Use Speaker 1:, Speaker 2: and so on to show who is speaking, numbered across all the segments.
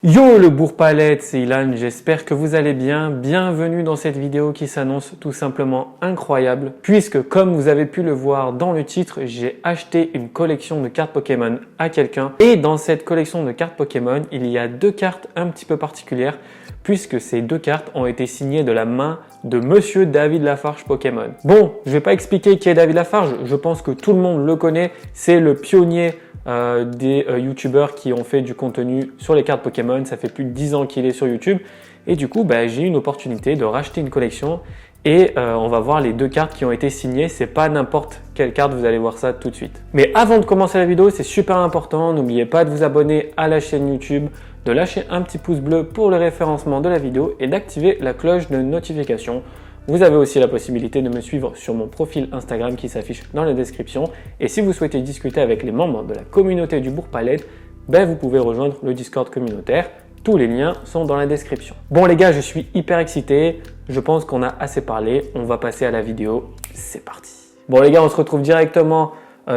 Speaker 1: Yo le bourg-palette, c'est Ilan, j'espère que vous allez bien. Bienvenue dans cette vidéo qui s'annonce tout simplement incroyable puisque comme vous avez pu le voir dans le titre, j'ai acheté une collection de cartes Pokémon à quelqu'un et dans cette collection de cartes Pokémon, il y a deux cartes un petit peu particulières puisque ces deux cartes ont été signées de la main de Monsieur David Lafarge Pokémon. Bon, je vais pas expliquer qui est David Lafarge, je pense que tout le monde le connaît, c'est le pionnier des youtubeurs qui ont fait du contenu sur les cartes Pokémon. Ça fait plus de 10 ans qu'il est sur YouTube et du coup j'ai eu une opportunité de racheter une collection et on va voir les deux cartes qui ont été signées. C'est pas n'importe quelle carte, vous allez voir ça tout de suite. Mais avant de commencer la vidéo, c'est super important, n'oubliez pas de vous abonner à la chaîne YouTube, de lâcher un petit pouce bleu pour le référencement de la vidéo et d'activer la cloche de notification. Vous avez aussi la possibilité de me suivre sur mon profil Instagram qui s'affiche dans la description. Et si vous souhaitez discuter avec les membres de la communauté du bourg-palette, vous pouvez rejoindre le Discord communautaire. Tous les liens sont dans la description. Bon les gars, je suis hyper excité. Je pense qu'on a assez parlé. On va passer à la vidéo. C'est parti. Bon les gars, on se retrouve directement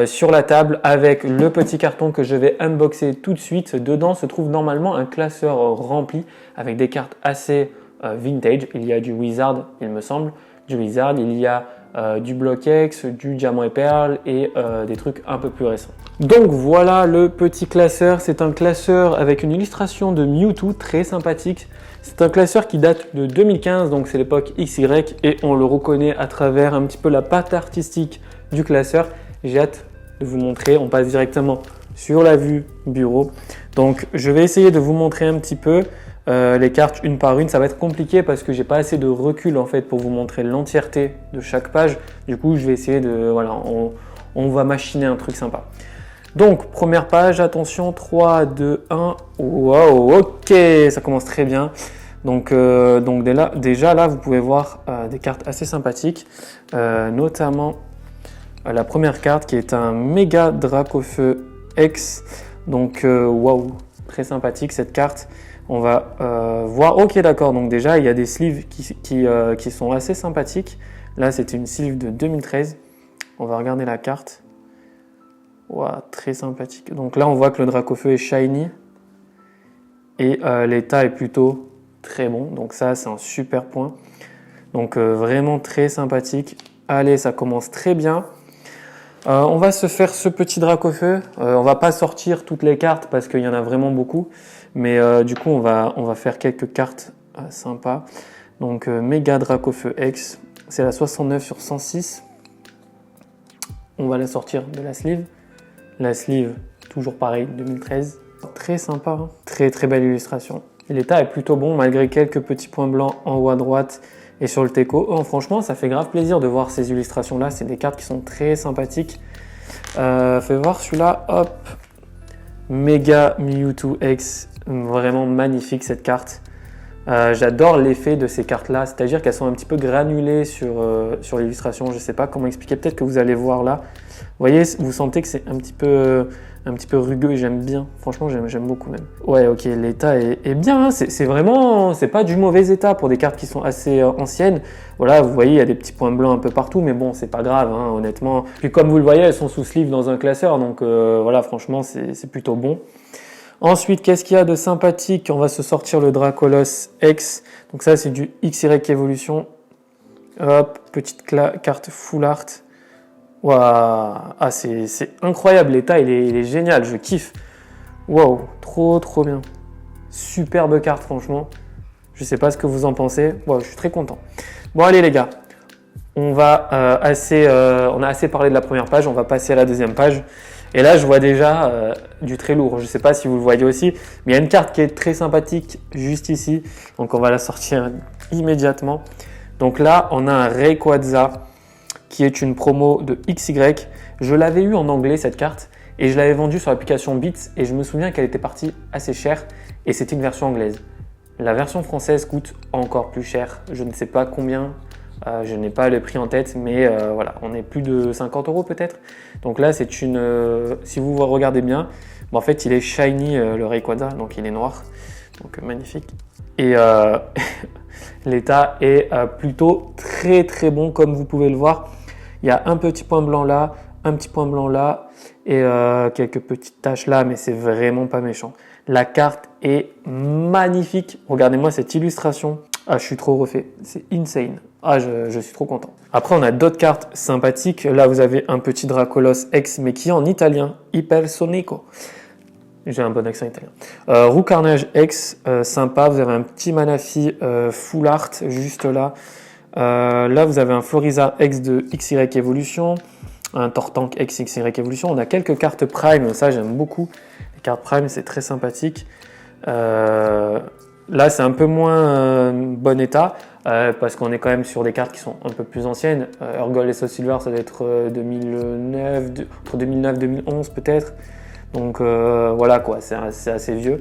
Speaker 1: sur la table avec le petit carton que je vais unboxer tout de suite. Dedans se trouve normalement un classeur rempli avec des cartes assez vintage. Il y a du Wizard, il me semble, du Wizard, il y a du Block-X, du Diamant et Perle et des trucs un peu plus récents. Donc voilà le petit classeur, c'est un classeur avec une illustration de Mewtwo très sympathique. C'est un classeur qui date de 2015, donc c'est l'époque XY et on le reconnaît à travers un petit peu la patte artistique du classeur. J'ai hâte de vous montrer, on passe directement sur la vue bureau. Donc je vais essayer de vous montrer un petit peu les cartes une par une. Ça va être compliqué parce que j'ai pas assez de recul en fait pour vous montrer l'entièreté de chaque page. Du coup, je vais essayer de voilà, on va machiner un truc sympa. Donc première page, attention, 3, 2, 1. Wow, ok, ça commence très bien. Donc déjà là, vous pouvez voir des cartes assez sympathiques, notamment la première carte qui est un méga Dracofeu X. Donc waouh, très sympathique cette carte. On va voir, ok d'accord, donc déjà il y a des sleeves qui sont assez sympathiques. Là c'était une sleeve de 2013, on va regarder la carte. Wow, très sympathique. Donc là on voit que le Dracofeu est shiny et l'état est plutôt très bon, donc ça c'est un super point. Donc vraiment très sympathique. Allez, ça commence très bien. On va se faire ce petit Dracofeu. On va pas sortir toutes les cartes parce qu'il y en a vraiment beaucoup. Mais du coup, on va faire quelques cartes sympas. Donc, Méga Dracofeu X, c'est la 69 sur 106. On va la sortir de la sleeve. La sleeve, toujours pareil, 2013. Très sympa, hein. Très très belle illustration. Et l'état est plutôt bon malgré quelques petits points blancs en haut à droite et sur le teco. Oh, franchement, ça fait grave plaisir de voir ces illustrations-là. C'est des cartes qui sont très sympathiques. Fais voir celui-là, hop. Méga Mewtwo X, vraiment magnifique cette carte. J'adore l'effet de ces cartes-là, c'est-à-dire qu'elles sont un petit peu granulées sur l'illustration. Je ne sais pas comment expliquer, peut-être que vous allez voir là. Vous voyez, vous sentez que c'est un petit peu rugueux et j'aime bien. Franchement, j'aime beaucoup même. Ouais, ok, l'état est bien. Hein. C'est vraiment, c'est pas du mauvais état pour des cartes qui sont assez anciennes. Voilà, vous voyez, il y a des petits points blancs un peu partout, mais bon, c'est pas grave, hein, honnêtement. Puis comme vous le voyez, elles sont sous sleeve dans un classeur, donc voilà, franchement, c'est plutôt bon. Ensuite, qu'est-ce qu'il y a de sympathique? On va se sortir le Dracolos X. Donc ça, c'est du XY Evolution. Hop, petite carte full art. Waouh, ah, c'est incroyable, l'état il est génial, je kiffe. Waouh, trop bien. Superbe carte franchement. Je sais pas ce que vous en pensez. Waouh, je suis très content. Bon allez les gars, on a assez parlé de la première page, on va passer à la deuxième page. Et là je vois déjà du très lourd, je sais pas si vous le voyez aussi, mais il y a une carte qui est très sympathique juste ici. Donc on va la sortir immédiatement. Donc là on a un Rayquaza qui est une promo de XY. Je l'avais eu en anglais cette carte et je l'avais vendue sur l'application Beats et je me souviens qu'elle était partie assez chère et c'était une version anglaise. La version française coûte encore plus cher, je ne sais pas combien, je n'ai pas le prix en tête, mais voilà, on est plus de 50 € peut-être. Donc là c'est une, si vous regardez bien, en fait il est shiny le Rayquaza, donc il est noir, donc magnifique. Et l'état est plutôt très bon comme vous pouvez le voir. Il y a un petit point blanc là, un petit point blanc là et quelques petites taches là, mais c'est vraiment pas méchant. La carte est magnifique. Regardez-moi cette illustration. Ah, je suis trop refait. C'est insane. Ah, je suis trop content. Après, on a d'autres cartes sympathiques. Là, vous avez un petit Dracolos X, mais qui est en italien. Ipersonico. J'ai un bon accent italien. Roux Carnage X, sympa. Vous avez un petit Manafi Full Art juste là. Là, vous avez un Floriza X de XY Evolution. Un Tortank X XY Evolution. On a quelques cartes Prime. Ça, j'aime beaucoup. Les cartes Prime, c'est très sympathique. Là, c'est un peu moins bon état parce qu'on est quand même sur des cartes qui sont un peu plus anciennes. Urgol et Soul Silver, ça doit être 2009, entre 2009 et 2011 peut-être. Donc voilà quoi, c'est assez vieux.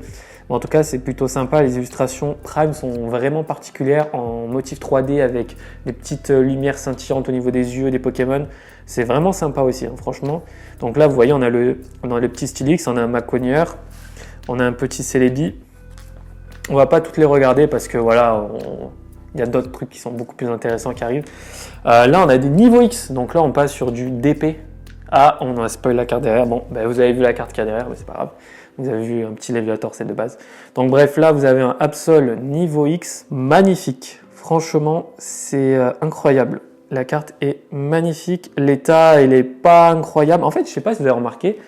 Speaker 1: Mais en tout cas, c'est plutôt sympa. Les illustrations Prime sont vraiment particulières en motif 3D avec des petites lumières scintillantes au niveau des yeux des Pokémon. C'est vraiment sympa aussi, hein, franchement. Donc là, vous voyez, on a le petit Stylix, on a un Maconier, on a un petit Celebi. On va pas toutes les regarder parce que voilà, il y a d'autres trucs qui sont beaucoup plus intéressants qui arrivent. Là, on a des niveaux X, donc là, on passe sur du DP. Ah, on a spoil la carte derrière. Bon, ben, vous avez vu la carte qu'il y a derrière, mais c'est pas grave. Vous avez vu un petit Léviator, c'est de base. Donc bref, là, vous avez un Absol niveau X magnifique. Franchement, c'est incroyable. La carte est magnifique. L'état, il est pas incroyable. En fait, je sais pas si vous avez remarqué,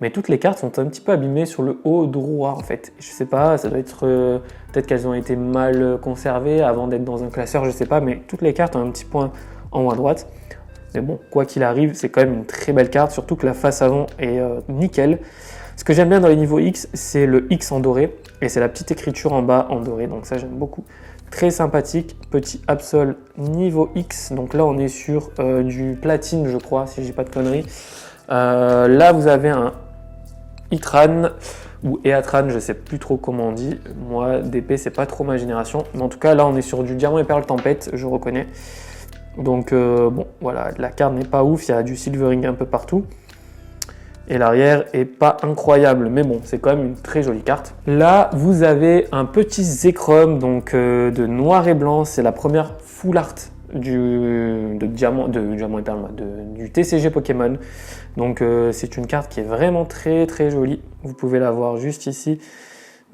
Speaker 1: mais toutes les cartes sont un petit peu abîmées sur le haut droit en fait. Je sais pas, ça doit être peut-être qu'elles ont été mal conservées avant d'être dans un classeur, je sais pas, mais toutes les cartes ont un petit point en haut à droite. Mais bon, quoi qu'il arrive, c'est quand même une très belle carte, surtout que la face avant est nickel. Ce que j'aime bien dans les niveaux X, c'est le X en doré et c'est la petite écriture en bas en doré, donc ça j'aime beaucoup. Très sympathique, petit Absol niveau X, donc là on est sur du platine je crois, si je dis pas de conneries. Là vous avez un Itran ou Eatran, je sais plus trop comment on dit. Moi, DP, c'est pas trop ma génération. Mais en tout cas, là, on est sur du Diamant et Perle Tempête, je reconnais. Donc, bon, voilà, la carte n'est pas ouf. Il y a du silvering un peu partout. Et l'arrière est pas incroyable. Mais bon, c'est quand même une très jolie carte. Là, vous avez un petit Zekrom, donc de noir et blanc. C'est la première full art du Diamant et Perle, du TCG Pokémon. Donc c'est une carte qui est vraiment très très jolie. Vous pouvez la voir juste ici.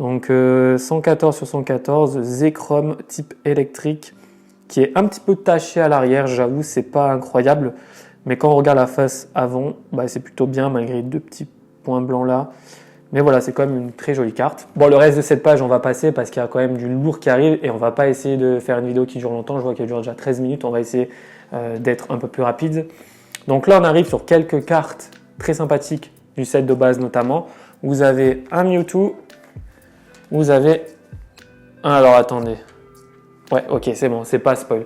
Speaker 1: Donc 114 sur 114, Zekrom type électrique, qui est un petit peu taché à l'arrière, j'avoue, c'est pas incroyable. Mais quand on regarde la face avant, bah, c'est plutôt bien malgré deux petits points blancs là. Mais voilà, c'est quand même une très jolie carte. Bon, le reste de cette page, on va passer parce qu'il y a quand même du lourd qui arrive et on va pas essayer de faire une vidéo qui dure longtemps. Je vois qu'elle dure déjà 13 minutes, on va essayer d'être un peu plus rapide. Donc là, on arrive sur quelques cartes très sympathiques du set de base notamment. Vous avez un Mewtwo, vous avez un... Alors attendez. Ouais, ok, c'est bon, c'est pas spoil.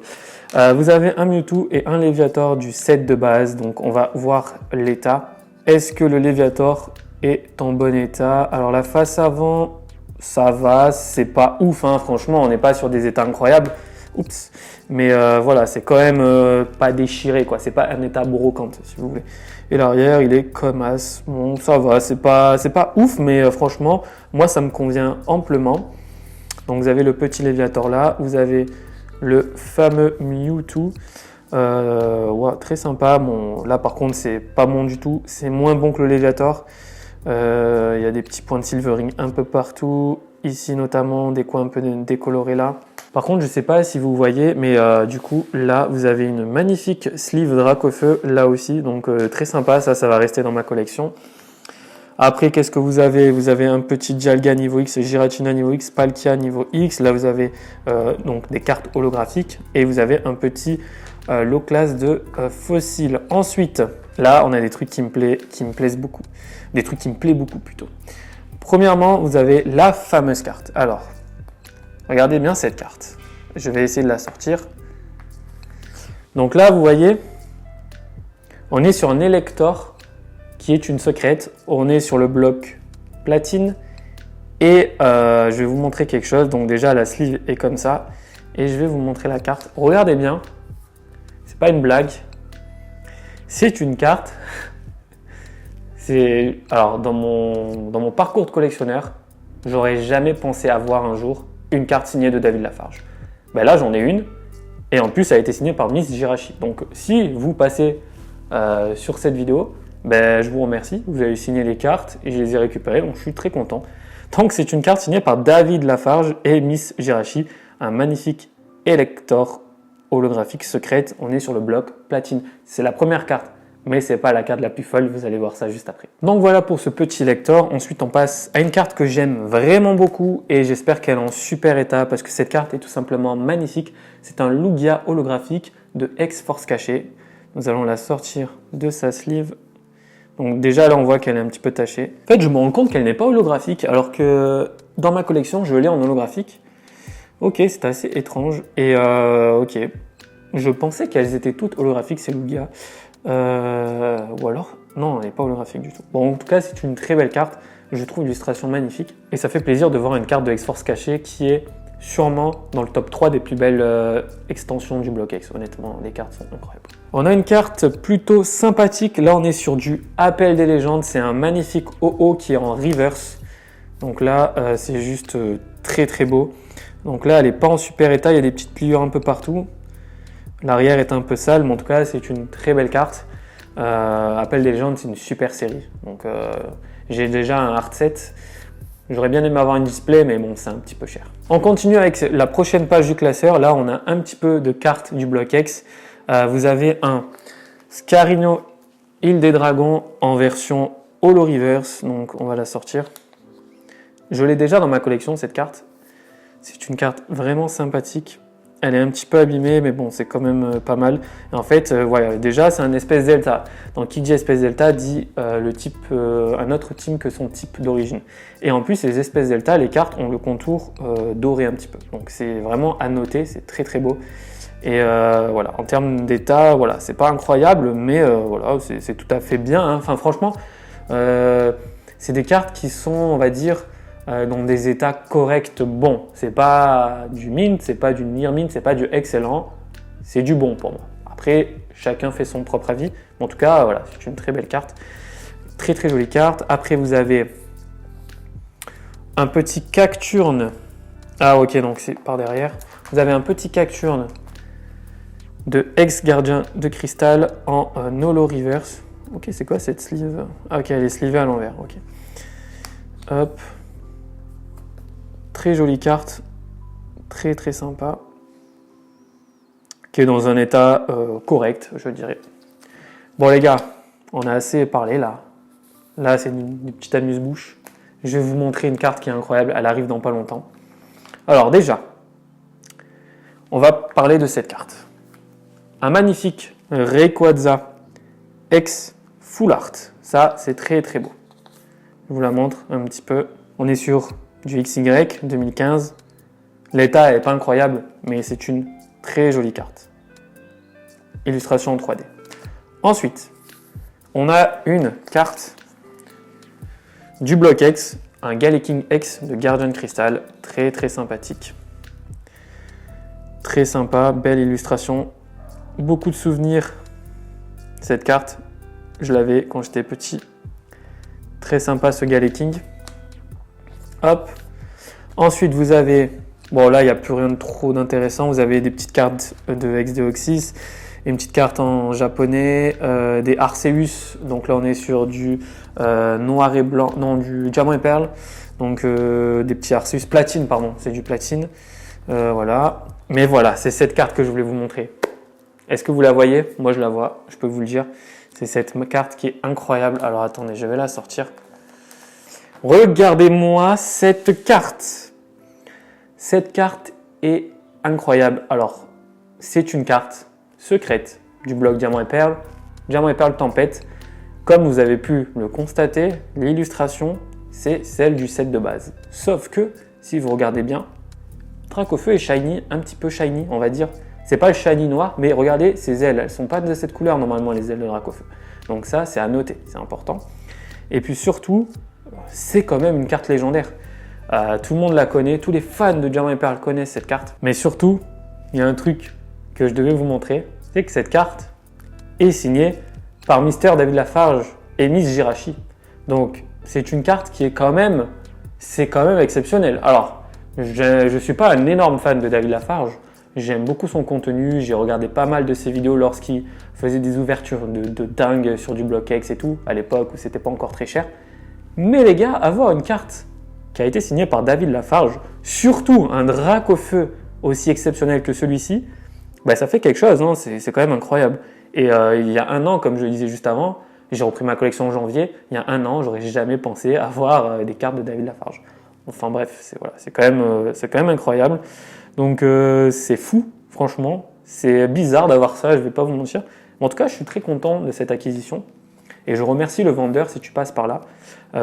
Speaker 1: Vous avez un Mewtwo et un Léviator du set de base. Donc on va voir l'état. Est-ce que le Léviator est en bon état? Alors la face avant, ça va, c'est pas ouf, hein, franchement, on n'est pas sur des états incroyables. Oups. Mais voilà, c'est quand même pas déchiré, quoi. C'est pas un état brocante, si vous voulez. Et l'arrière, il est comme as. Bon, ça va, c'est pas ouf, mais franchement, moi, ça me convient amplement. Donc, vous avez le petit Léviator là. Vous avez le fameux Mewtwo. Ouais, très sympa. Bon, là, par contre, c'est pas bon du tout. C'est moins bon que le Léviator. Il y a des petits points de silvering un peu partout. Ici, notamment, des coins un peu décolorés là. Par contre, je ne sais pas si vous voyez, mais du coup, là, vous avez une magnifique sleeve Dracofeu, là aussi. Donc, très sympa, ça va rester dans ma collection. Après, qu'est-ce que vous avez? Vous avez un petit Dialga niveau X, Giratina niveau X, Palkia niveau X. Là, vous avez donc des cartes holographiques. Et vous avez un petit low class de fossiles. Ensuite, là, on a des trucs qui me plaisent beaucoup. Des trucs qui me plaisent beaucoup, plutôt. Premièrement, vous avez la fameuse carte. Alors, regardez bien cette carte. Je vais essayer de la sortir. Donc là, vous voyez, on est sur un Elector qui est une secrète. On est sur le bloc platine. Et je vais vous montrer quelque chose. Donc déjà, la sleeve est comme ça. Et je vais vous montrer la carte. Regardez bien. C'est pas une blague. C'est une carte. Alors, dans mon parcours de collectionneur, j'aurais jamais pensé avoir un jour une carte signée de David Lafarge. Ben là, j'en ai une. Et en plus, elle a été signée par Miss Jirachi. Donc, si vous passez sur cette vidéo, ben, je vous remercie. Vous avez signé les cartes et je les ai récupérées. Donc, je suis très content. Donc c'est une carte signée par David Lafarge et Miss Girachi, un magnifique Elector holographique secrète. On est sur le bloc platine. C'est la première carte, mais c'est pas la carte la plus folle, vous allez voir ça juste après. Donc voilà pour ce petit Elector. Ensuite on passe à une carte que j'aime vraiment beaucoup et j'espère qu'elle est en super état parce que cette carte est tout simplement magnifique. C'est un Lugia holographique de X-Force cachée. Nous allons la sortir de sa sleeve. Donc déjà là on voit qu'elle est un petit peu tachée. En fait je me rends compte qu'elle n'est pas holographique alors que dans ma collection je l'ai en holographique. Ok, c'est assez étrange. Et ok, je pensais qu'elles étaient toutes holographiques ces Lugia. Ou alors, non, elle n'est pas holographique du tout. Bon, en tout cas, c'est une très belle carte. Je trouve l'illustration magnifique. Et ça fait plaisir de voir une carte de X-Force cachée qui est sûrement dans le top 3 des plus belles extensions du bloc X. Honnêtement, les cartes sont incroyables. On a une carte plutôt sympathique. Là, on est sur du Appel des légendes. C'est un magnifique OO qui est en reverse. Donc là, c'est juste très très beau. Donc là, elle n'est pas en super état. Il y a des petites pliures un peu partout. L'arrière est un peu sale, mais en tout cas, c'est une très belle carte. Appel des légendes, c'est une super série. Donc, j'ai déjà un hard set. J'aurais bien aimé avoir une display, mais bon, c'est un petit peu cher. On continue avec la prochaine page du classeur. Là, on a un petit peu de cartes du bloc X. Vous avez un Scarino Île des Dragons en version Holo Reverse. Donc, on va la sortir. Je l'ai déjà dans ma collection, cette carte. C'est une carte vraiment sympathique. Elle est un petit peu abîmée, mais bon, c'est quand même pas mal. Et en fait, voilà, déjà, c'est un espèce delta. Donc, qui dit espèce delta dit le type, un autre type que son type d'origine. Et en plus, les espèces delta, les cartes ont le contour doré un petit peu. Donc, c'est vraiment à noter, c'est très très beau. Et voilà, en termes d'état, voilà, c'est pas incroyable, mais voilà, c'est tout à fait bien. Hein. Enfin, franchement, c'est des cartes qui sont, on va dire, dans des états corrects bons. C'est pas du mint, c'est pas du near mint, c'est pas du excellent, c'est du bon pour moi. Après, chacun fait son propre avis. Mais en tout cas, voilà, c'est une très belle carte. Très très jolie carte. Après, vous avez un petit Cacturne. Ah ok, donc c'est par derrière. Vous avez un petit Cacturne de ex-gardien de cristal en Holo Reverse. Ok, c'est quoi cette sleeve? Ah ok, elle est sleevée à l'envers. Ok. Hop. Très jolie carte, très très sympa, qui est dans un état correct, je dirais. Bon les gars, on a assez parlé là. Là c'est une petite amuse-bouche. Je vais vous montrer une carte qui est incroyable, elle arrive dans pas longtemps. Alors déjà, on va parler de cette carte. Un magnifique Rayquaza X Full Art. Ça c'est très très beau. Je vous la montre un petit peu. On est sur du XY 2015. L'état n'est pas incroyable, mais c'est une très jolie carte. Illustration en 3D. Ensuite, on a une carte du bloc X, un Galliking X de Guardian Crystal, très très sympathique. Très sympa, belle illustration, beaucoup de souvenirs. Cette carte, je l'avais quand j'étais petit. Très sympa ce Galliking. Hop. Ensuite, vous avez, bon là, il n'y a plus rien de trop d'intéressant. Vous avez des petites cartes de X-Deoxys, une petite carte en japonais, des Arceus. Donc là, on est sur du noir et blanc, non, du diamant et perle. Donc des petits Arceus, platine, pardon, c'est du platine. Voilà. Mais voilà, c'est cette carte que je voulais vous montrer. Est-ce que vous la voyez? Moi, je la vois, je peux vous le dire. C'est cette carte qui est incroyable. Alors attendez, je vais la sortir. Regardez-moi cette carte. Cette carte est incroyable. Alors, c'est une carte secrète du bloc Diamant et Perle. Diamant et Perle Tempête. Comme vous avez pu le constater, l'illustration, c'est celle du set de base. Sauf que, si vous regardez bien, Dracofeu est shiny, un petit peu shiny, on va dire. C'est pas le shiny noir, mais regardez ses ailes. Elles sont pas de cette couleur normalement, les ailes de Dracofeu. Donc ça, c'est à noter, c'est important. Et puis surtout, c'est quand même une carte légendaire. Tout le monde la connaît, tous les fans de Diamant et Perle connaissent cette carte. Mais surtout, il y a un truc que je devais vous montrer, c'est que cette carte est signée par Mister David Lafarge et Miss Girachi. Donc, c'est une carte qui est quand même, exceptionnelle. Alors, je ne suis pas un énorme fan de David Lafarge. J'aime beaucoup son contenu, j'ai regardé pas mal de ses vidéos lorsqu'il faisait des ouvertures de dingue sur du bloc X et tout, à l'époque où c'était pas encore très cher. Mais les gars, avoir une carte qui a été signé par David Lafarge, surtout un Dracofeu aussi exceptionnel que celui-ci, bah, ça fait quelque chose, hein, c'est quand même incroyable. Et il y a un an, comme je le disais juste avant, j'ai repris ma collection en janvier, il y a un an, j'aurais jamais pensé avoir des cartes de David Lafarge. Enfin bref, c'est quand même incroyable. Donc c'est fou, franchement. C'est bizarre d'avoir ça, je ne vais pas vous mentir. Mais en tout cas, je suis très content de cette acquisition. Et je remercie le vendeur si tu passes par là,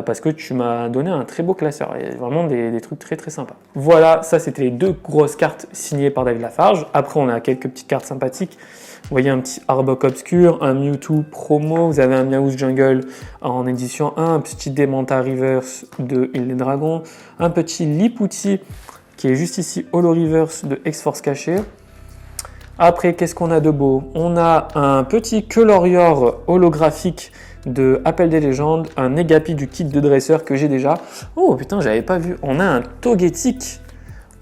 Speaker 1: parce que tu m'as donné un très beau classeur. Il y a vraiment des trucs très très sympas. Voilà, ça c'était les 2 grosses cartes signées par David Lafarge. Après, on a quelques petites cartes sympathiques. Vous voyez un petit Arbok Obscur, un Mewtwo promo, vous avez un Meowth Jungle en édition 1, un petit Dementa Reverse de Île des Dragons, un petit Lipouti qui est juste ici Holo Reverse de X-Force caché. Après, qu'est-ce qu'on a de beau? On a un petit Keulorior holographique de Appel des légendes, un Negapi du kit de dresseur que j'ai déjà. Oh putain, j'avais pas vu. On a un Togetic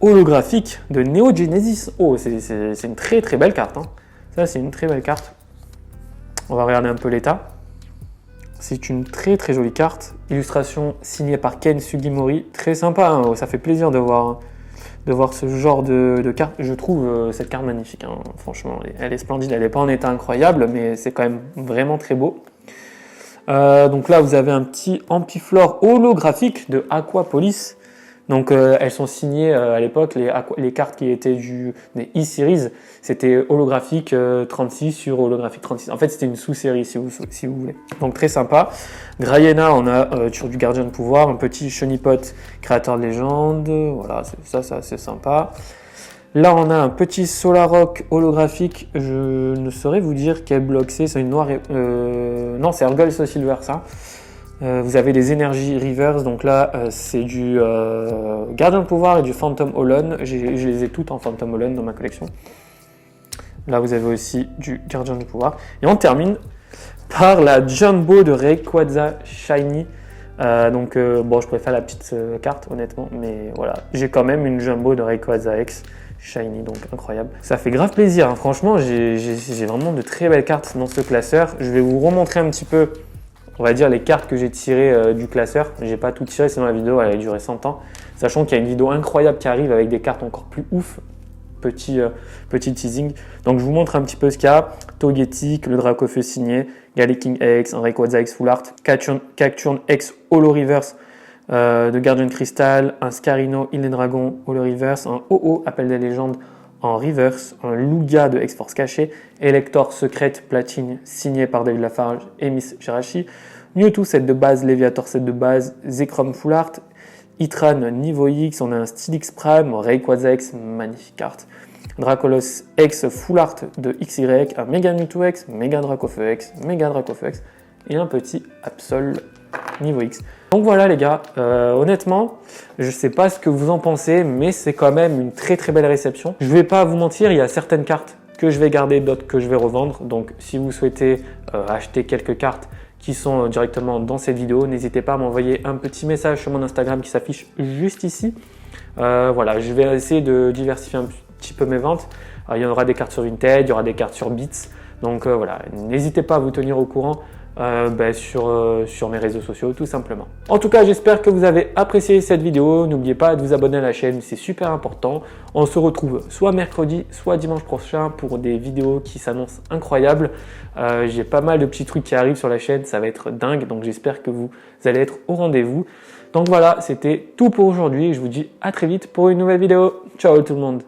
Speaker 1: holographique de Neo Genesis. Oh, c'est une très très belle carte, hein. Ça, c'est une très belle carte. On va regarder un peu l'état. C'est une très très jolie carte. Illustration signée par Ken Sugimori. Très sympa, hein. Ça fait plaisir de voir ce genre de carte. Je trouve cette carte magnifique, hein. Franchement, elle est splendide. Elle n'est pas en état incroyable, mais c'est quand même vraiment très beau. Donc là, vous avez un petit Ampiflore holographique de Aquapolis. Donc elles sont signées à l'époque, les cartes qui étaient des E-Series, c'était holographique 36 sur holographique 36. En fait, c'était une sous-série si vous voulez. Donc très sympa. Grayena, on a sur du gardien de pouvoir, un petit Chenipot, créateur de légende. Voilà, ça c'est sympa. Là, on a un petit Solarock holographique. Je ne saurais vous dire quel bloc c'est. C'est une noire. Non, c'est Urgles Silver, ça. Vous avez les énergies reverse, donc là c'est du Gardien de pouvoir et du Phantom Holon. Je les ai toutes en Phantom Holon dans ma collection. Là vous avez aussi du Gardien de pouvoir. Et on termine par la Jumbo de Rayquaza Shiny. Bon, je préfère la petite carte honnêtement, mais voilà, j'ai quand même une Jumbo de Rayquaza X Shiny, donc incroyable. Ça fait grave plaisir, hein. Franchement, j'ai vraiment de très belles cartes dans ce classeur. Je vais vous remontrer un petit peu, on va dire, les cartes que j'ai tirées du classeur. J'ai pas tout tiré, sinon la vidéo elle a duré 100 ans. Sachant qu'il y a une vidéo incroyable qui arrive avec des cartes encore plus ouf. Petit teasing. Donc je vous montre un petit peu ce qu'il y a. Togetic, le Dracofeu signé, Galliking X, un Rayquaza X Full Art, Cacturne X Holo Reverse de Gardien de Cristal, un Scarino Île des Dragons Holo Reverse, un OO Appel des légendes en reverse, un Lugia de X-Force caché, Elector Secrète Platine signé par David Lafarge et Miss Jirachi, Mewtwo set de base, Léviator set de base, Zekrom Full Art, Itran niveau X, on a un Stylix Prime, Rayquaza X, magnifique carte, Dracolos X Full Art de XY, un Mega Mewtwo X, Mega Dracofeu X, Mega Dracofeu X et un petit Absol niveau X. Donc voilà les gars, honnêtement, je sais pas ce que vous en pensez, mais c'est quand même une très très belle réception. Je vais pas vous mentir, il y a certaines cartes que je vais garder, d'autres que je vais revendre. Donc si vous souhaitez acheter quelques cartes qui sont directement dans cette vidéo, n'hésitez pas à m'envoyer un petit message sur mon Instagram qui s'affiche juste ici. Voilà, je vais essayer de diversifier un petit peu mes ventes. Il y en aura des cartes sur Vinted, il y aura des cartes sur Beats. Donc voilà, n'hésitez pas à vous tenir au courant sur mes réseaux sociaux tout simplement. En tout cas, j'espère que vous avez apprécié cette vidéo. N'oubliez pas de vous abonner à la chaîne, c'est super important. On se retrouve soit mercredi, soit dimanche prochain pour des vidéos qui s'annoncent incroyables. J'ai pas mal de petits trucs qui arrivent sur la chaîne, ça va être dingue. Donc j'espère que vous allez être au rendez-vous. Donc voilà, c'était tout pour aujourd'hui. Je vous dis à très vite pour une nouvelle vidéo. Ciao tout le monde.